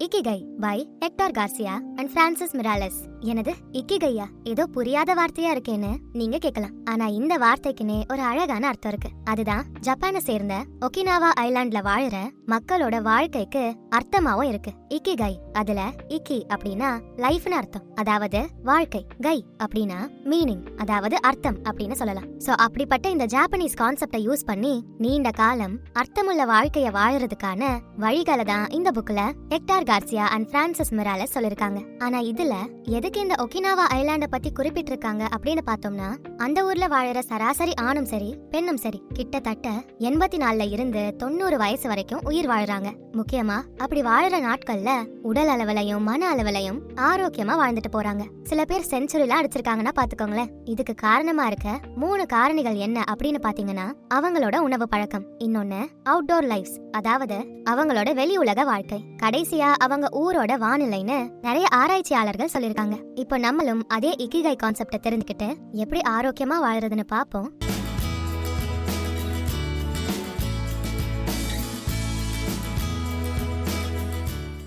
இக்கிகை by Hector Garcia and Francesc Miralles. எனது இக்கிகையா ஏதோ புரியாத வார்த்தையா இருக்கேன்னு நீங்க கேட்கலாம். ஆனா இந்த வார்த்தைக்குன்னே ஒரு அழகான அர்த்தம் இருக்கு. அதுதான் ஜப்பானை சேர்ந்த ஒகினாவா ஐலாண்ட்ல வாழுற மக்களோட வாழ்க்கைக்கு அர்த்தமாவும் இருக்கு. இக்கிகை அதுல இக்கி அப்படின்னா லைஃப்னு அர்த்தம், அதாவது வாழ்க்கை. கை அப்படின்னா மீனிங், அதாவது அர்த்தம் அப்படின்னு சொல்லலாம். சோ அப்படிப்பட்ட இந்த ஜாப்பனீஸ் கான்செப்டை யூஸ் பண்ணி நீண்ட காலம் அர்த்தமுள்ள வாழ்க்கைய வாழறதுக்கான வழிகளை தான் இந்த புக்ல ஹெக்டார் கார்சியா அண்ட் பிரான்சிஸ் மிராலஸ் சொல்லிருக்காங்க. ஆனா இதுல எதுக்கு இந்த ஒகினாவா ஐலாண்ட பத்தி குறிப்பிட்டிருக்காங்க அப்படின்னு பார்த்தோம்னா, அந்த ஊர்ல வாழற சராசரி ஆணும் சரி பெண்ணும் சரி கிட்டத்தட்ட 84ல இருந்து 90 வயசு வரைக்கும் உயிர் வாழறாங்க. முக்கியமா அப்படி வாழற நாட்கள்ல உடல் அளவுலையும் மன அளவுலையும் ஆரோக்கியமா வாழ்ந்துட்டு போறாங்க. சில பேர் செஞ்சுரிலாம் அடிச்சிருக்காங்கன்னா பாத்துக்கோங்களேன். இதுக்கு காரணமா இருக்க 3 காரணிகள் என்ன அப்படின்னு பாத்தீங்கன்னா, அவங்களோட உணவு பழக்கம், இன்னொன்னு அவுட்டோர் லைஃப்ஸ், அதாவது அவங்களோட வெளி உலக வாழ்க்கை, கடைசியா அவங்க ஊரோட வானிலைன்னு நிறைய ஆராய்ச்சியாளர்கள் சொல்லிருக்காங்க. இப்போ நம்மளும் அதே இக்கிகை கான்செப்ட தெரிஞ்சுக்கிட்டு எப்படி ஆரோக்கியமா வாழறதுன்னு பாப்போம்.